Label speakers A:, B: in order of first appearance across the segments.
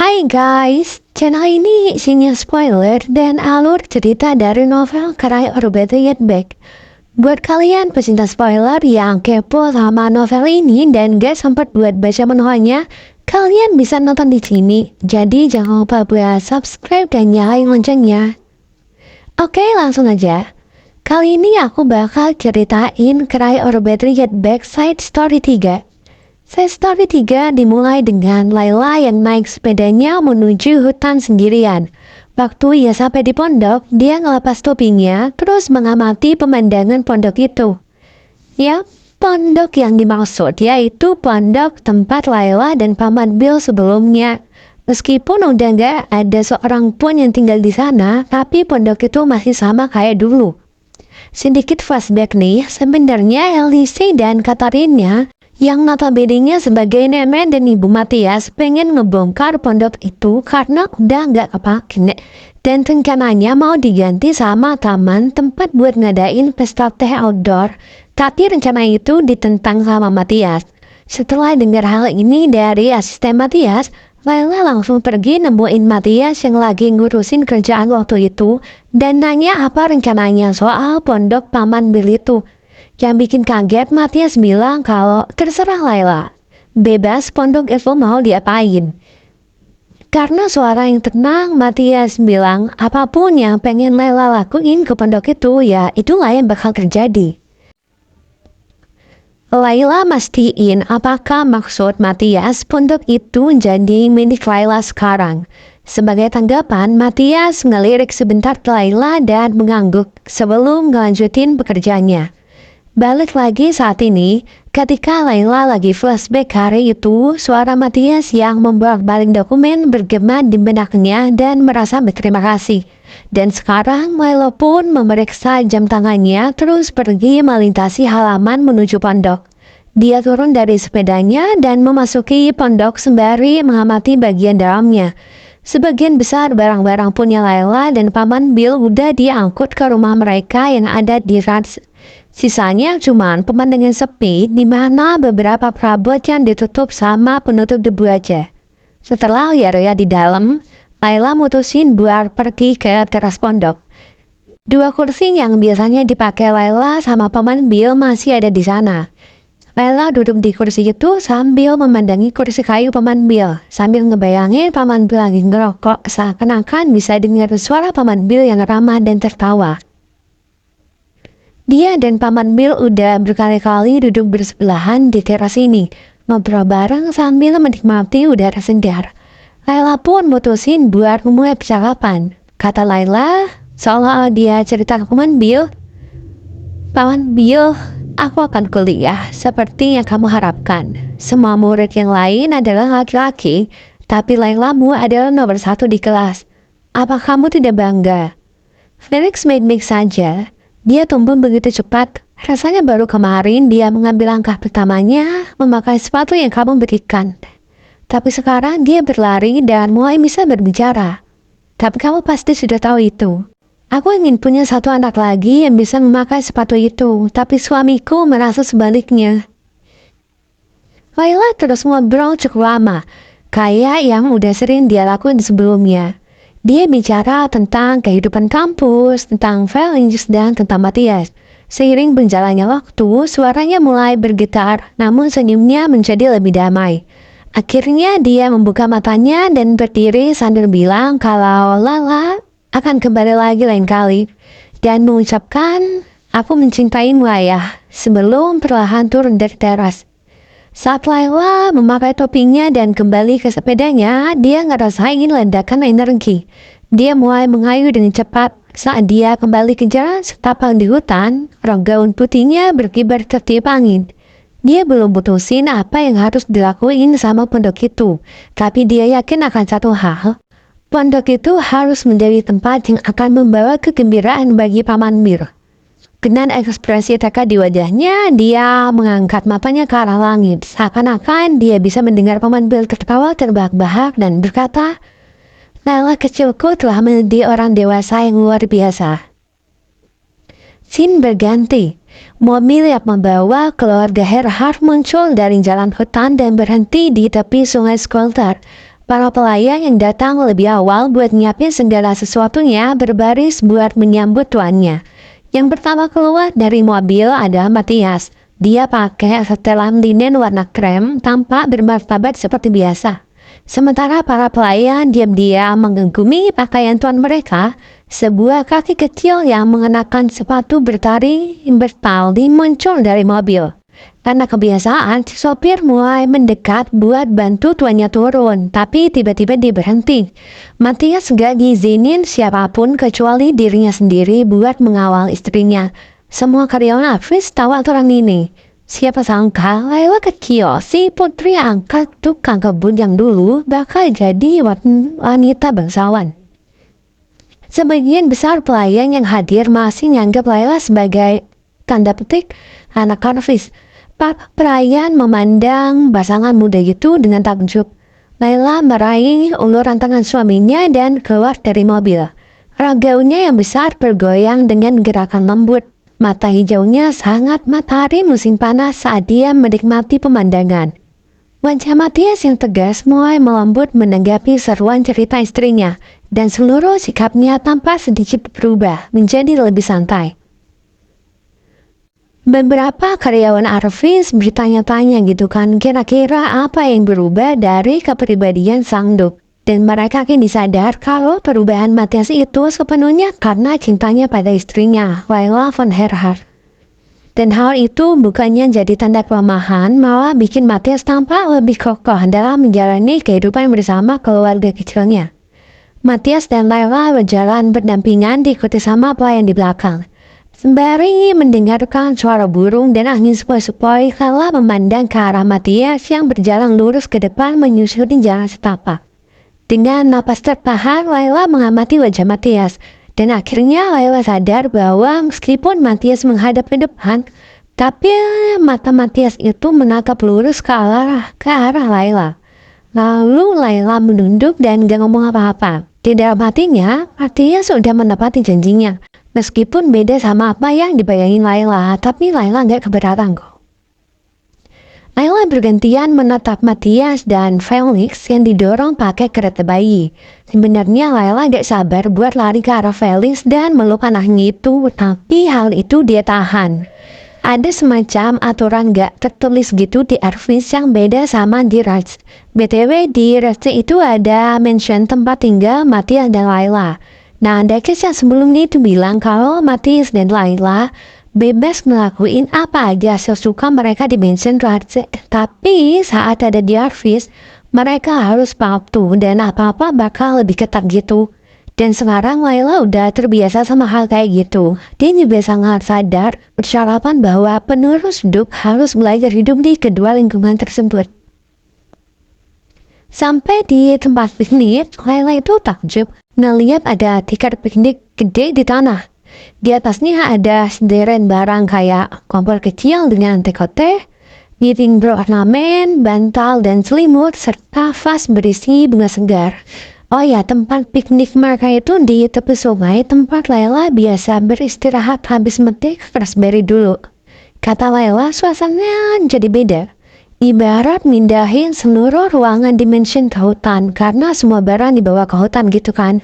A: Hai guys, channel ini isinya spoiler dan alur cerita dari novel Cry or Better Yet Back. Buat kalian pecinta spoiler yang kepo sama novel ini dan gak sempat buat baca manualnya, kalian bisa nonton di sini. Jadi jangan lupa buat subscribe dan nyalain loncengnya. Oke, langsung aja. Kali ini aku bakal ceritain Cry or Better Yet Back Side Story 3. Side Story 3 dimulai dengan Layla yang naik sepedanya menuju hutan sendirian. Waktu ia sampai di pondok, dia ngelepas topinya terus mengamati pemandangan pondok itu. Ya, pondok yang dimaksud yaitu pondok tempat Layla dan Paman Bill sebelumnya. Meskipun udah gak ada seorang pun yang tinggal di sana, tapi pondok itu masih sama kayak dulu. Sedikit flashback nih, sebenarnya Elise dan Katarina yang notabene-nya sebagai nenek dan ibu Matias pengen ngebongkar pondok itu karena udah gak kepake dan rencananya mau diganti sama taman tempat buat ngadain pesta teh outdoor, tapi rencana itu ditentang sama Matias. Setelah dengar hal ini dari asisten Matias, Layla langsung pergi nemuin Matias yang lagi ngurusin kerjaan waktu itu dan nanya apa rencananya soal pondok Paman Bill itu. Yang bikin kaget, Matias bilang kalau terserah Layla, bebas pondok itu mau diapain. Karena suara yang tenang, Matias bilang apapun yang pengen Layla lakuin ke pondok itu, ya itulah yang bakal terjadi. Layla mastiin apakah maksud Matias pondok itu jadi milik Layla sekarang. Sebagai tanggapan, Matias ngelirik sebentar ke Layla dan mengangguk sebelum ngelanjutin pekerjaannya. Balik lagi saat ini, ketika Layla lagi flashback hari itu, suara Matias yang membolak-balik dokumen bergema di benaknya dan merasa berterima kasih. Dan sekarang Layla pun memeriksa jam tangannya terus pergi melintasi halaman menuju pondok. Dia turun dari sepedanya dan memasuki pondok sembari mengamati bagian dalamnya. Sebagian besar barang-barang punya Layla dan Paman Bill udah diangkut ke rumah mereka yang ada di Rats. Sisanya cuman pemandangan sepi di mana beberapa perabot yang ditutup sama penutup debu aja. Setelah lihat-lihat di dalam, Layla mutusin buat pergi ke teras pondok. Dua kursi yang biasanya dipakai Layla sama Paman Bill masih ada di sana. Layla duduk di kursi itu sambil memandangi kursi kayu Paman Bill, sambil ngebayangin Paman Bill lagi ngerokok seakan-akan bisa dengar suara Paman Bill yang ramah dan tertawa. Dia dan Paman Bill udah berkali-kali duduk bersebelahan di teras ini, ngobrol bareng sambil menikmati udara segar. Layla pun mutusin buat memulai percakapan. Kata Layla, seolah dia cerita ke Paman Bill, "Paman Bill, aku akan kuliah seperti yang kamu harapkan. Semua murid yang lain adalah laki-laki, tapi Laylamu adalah nomor 1 di kelas. Apa kamu tidak bangga?" Felix make saja. Dia tumbuh begitu cepat, rasanya baru kemarin dia mengambil langkah pertamanya memakai sepatu yang kamu berikan. Tapi sekarang dia berlari dan mulai bisa berbicara. Tapi kamu pasti sudah tahu itu. Aku ingin punya satu anak lagi yang bisa memakai sepatu itu, tapi suamiku merasa sebaliknya. Layla terus ngobrol cukup lama, kayak yang udah sering dia lakuin sebelumnya. Dia bicara tentang kehidupan kampus, tentang Felix, dan tentang Matias. Seiring berjalannya waktu, suaranya mulai bergetar, namun senyumnya menjadi lebih damai. Akhirnya dia membuka matanya dan berdiri sambil bilang kalau Lala akan kembali lagi lain kali. Dan mengucapkan, "Aku mencintaimu ayah," sebelum perlahan turun dari teras. Saat Layla memakai topinya dan kembali ke sepedanya, dia ngerasain ledakan energi. Dia mulai mengayuh dengan cepat. Saat dia kembali ke jalan setapak di hutan, rok gaun putihnya berkibar tertiup angin. Dia belum putusin apa yang harus dilakuin sama pondok itu, tapi dia yakin akan satu hal. Pondok itu harus menjadi tempat yang akan membawa kegembiraan bagi Paman Bill. Dengan ekspresi tekad di wajahnya, dia mengangkat matanya ke arah langit. Seakan-akan dia bisa mendengar Paman Bill tertawa terbahak-bahak dan berkata, "Layla kecilku telah menjadi orang dewasa yang luar biasa." Scene berganti. Mobil yang membawa keluarga Gerhard muncul dari jalan hutan dan berhenti di tepi sungai Skolter. Para pelayan yang datang lebih awal buat nyiapin segala sesuatunya berbaris buat menyambut tuannya. Yang pertama keluar dari mobil ada Matias. Dia pakai setelan linen warna krem, tampak bermartabat seperti biasa. Sementara para pelayan diam-diam mengagumi pakaian tuan mereka, sebuah kaki kecil yang mengenakan sepatu bertali bertali muncul dari mobil. Karena kebiasaan, si sopir mulai mendekat buat bantu tuannya turun, tapi tiba-tiba dia berhenti. Matias gak ngizinin siapapun kecuali dirinya sendiri buat mengawal istrinya. Semua karyawan Afis tahu aturan ini. Siapa sangka Laila kecil, si putri angkat tukang kebun yang dulu bakal jadi wanita bangsawan. Sebagian besar pelayan yang hadir masih menganggap Laila sebagai tanda petik anak Hafiz. Perayaan memandang pasangan muda itu dengan takjub. Laila meraih uluran tangan suaminya dan keluar dari mobil. Ragaunya yang besar bergoyang dengan gerakan lembut. Mata hijaunya sangat matahari musim panas saat dia menikmati pemandangan. Wajah Matias yang tegas mulai melembut menanggapi seruan cerita istrinya, dan seluruh sikapnya tampak sedikit berubah menjadi lebih santai. Beberapa karyawan Arvis bertanya-tanya gitu kan, kira-kira apa yang berubah dari kepribadian Sang Duk. Dan mereka kini sadar kalau perubahan Matias itu sepenuhnya karena cintanya pada istrinya, Laila von Herhart. Dan hal itu bukannya jadi tanda kelemahan, malah bikin Matias tampak lebih kokoh dalam menjalani kehidupan bersama keluarga kecilnya. Matias dan Laila berjalan berdampingan diikuti sama pelayan di belakang. Sembari mendengarkan suara burung dan angin sepoi-sepoi, Laila memandang ke arah Matias yang berjalan lurus ke depan menyusuri jalan setapak. Dengan napas tertahan, Laila mengamati wajah Matias. Dan akhirnya Laila sadar bahwa meskipun Matias menghadap ke depan, tapi mata Matias itu menatap lurus ke arah Laila. Lalu Laila menunduk dan gak ngomong apa-apa. Di dalam hatinya, Matias sudah menepati janjinya. Meskipun beda sama apa yang dibayangin Laila, tapi Laila gak keberatan kok. Laila bergantian menatap Matias dan Felix yang didorong pakai kereta bayi. Sebenarnya Laila gak sabar buat lari ke arah Felix dan meluk anaknya itu, tapi hal itu dia tahan. Ada semacam aturan gak tertulis gitu di Arvis yang beda sama di Raj. BTW di Raj itu ada mention tempat tinggal Matias dan Laila. Nah, Dekes yang sebelumnya itu bilang kalau Matias dan Laila bebas ngelakuin apa aja sesuka mereka di mention Raj. Tapi saat ada di Arvis, mereka harus patuh dan apa-apa bakal lebih ketat gitu. Dan sekarang Laila udah terbiasa sama hal kayak gitu. Dia juga sangat sadar persyaratan bahwa penerus hidup harus belajar hidup di kedua lingkungan tersebut. Sampai di tempat piknik, Laila itu takjub ngeliat ada tikar piknik gede di tanah. Di atasnya ada sederen barang kayak kompor kecil dengan tekote, piring berornamen, bantal dan selimut, serta vas berisi bunga segar. Oh ya, tempat piknik mereka itu di tepi sungai, tempat Laila biasa beristirahat habis metik raspberry dulu. Kata Laila, suasananya jadi beda. Ibarat mindahin seluruh ruangan dimension ke hutan, karena semua barang dibawa ke hutan gitu kan.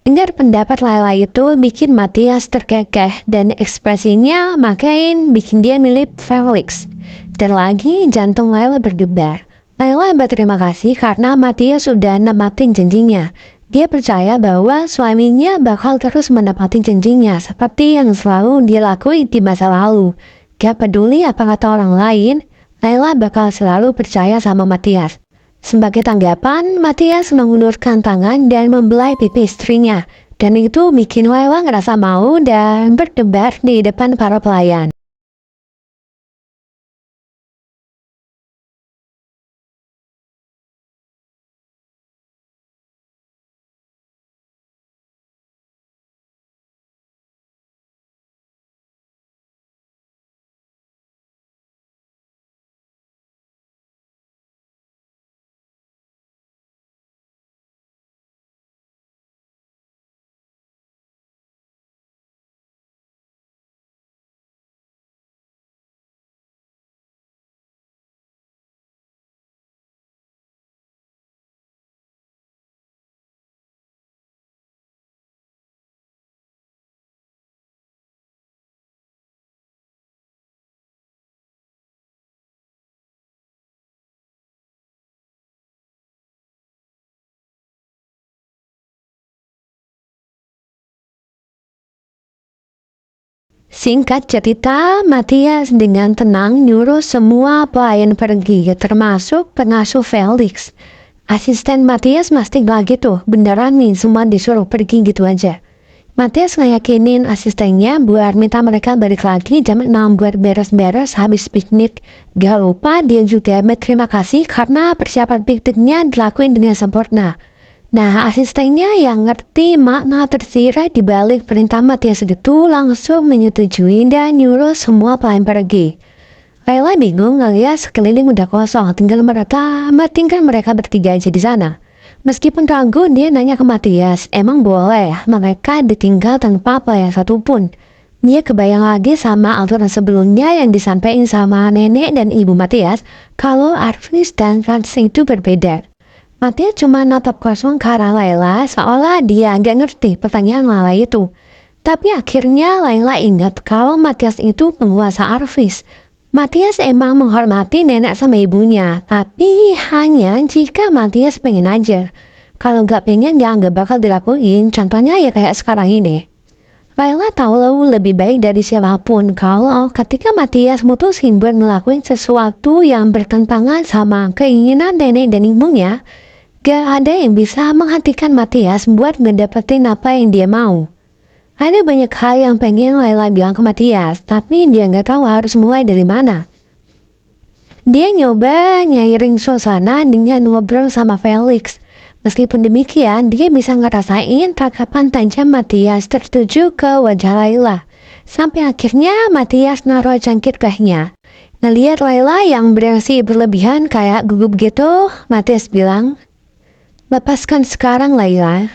A: Dengar pendapat Laila itu bikin Matias terkekeh dan ekspresinya makin bikin dia milih Felix. Dan lagi jantung Laila berdebar. Laila berterima kasih karena Matias sudah nempatin janjinya. Dia percaya bahwa suaminya bakal terus menepati janjinya seperti yang selalu dia lakuin di masa lalu. Gak peduli apa kata orang lain, Laila bakal selalu percaya sama Matias. Sebagai tanggapan, Matias mengulurkan tangan dan membelai pipi istrinya. Dan itu bikin Laila ngerasa mau dan berdebar di depan para pelayan. Singkat cerita, Matias dengan tenang nyuruh semua pelayan pergi, termasuk pengasuh Felix. Asisten Matias masih lagi tuh, beneran nih semua disuruh pergi gitu aja. Matias ngeyakinin asistennya buat minta mereka balik lagi jam 6 buat beres-beres habis piknik. Gak lupa dia juga berterima kasih karena persiapan pikniknya dilakuin dengan sempurna. Nah, asistennya yang ngerti makna tersirat di balik perintah Matias itu langsung menyetujui dan nyuruh semua pelayan pergi. Layla bingung ngeliat sekeliling udah kosong, tinggal mereka bertiga aja di sana. Meskipun ragu, dia nanya ke Matias, emang boleh mereka ditinggal tanpa pelayan satupun. Dia kebayang lagi sama aturan sebelumnya yang disampaikan sama nenek dan ibu Matias, kalau Arvis dan Francis itu berbeda. Matias cuma natap kosong ke arah Layla seolah dia gak ngerti pertanyaan Layla itu. Tapi akhirnya Layla ingat kalau Matias itu penguasa Arvis. Matias emang menghormati nenek sama ibunya, tapi hanya jika Matias pengen aja. Kalau gak pengen ya gak bakal dilakuin, contohnya ya kayak sekarang ini. Layla tahu lebih baik dari siapapun kalau ketika Matias mutusin buat ngelakuin sesuatu yang bertentangan sama keinginan nenek dan ibunya, gak ada yang bisa menghentikan Matias buat ngedapetin apa yang dia mau. Ada banyak hal yang pengen Layla bilang ke Matias, tapi dia gak tahu harus mulai dari mana. Dia nyoba nyairin suasana dengan ngobrol sama Felix. Meskipun demikian, dia bisa ngerasain tatapan tajam Matias tertuju ke wajah Layla. Sampai akhirnya Matias naruh cangkir tehnya. Ngeliat Layla yang bereaksi berlebihan kayak gugup gitu, Matias bilang, "Lepaskan sekarang, Layla.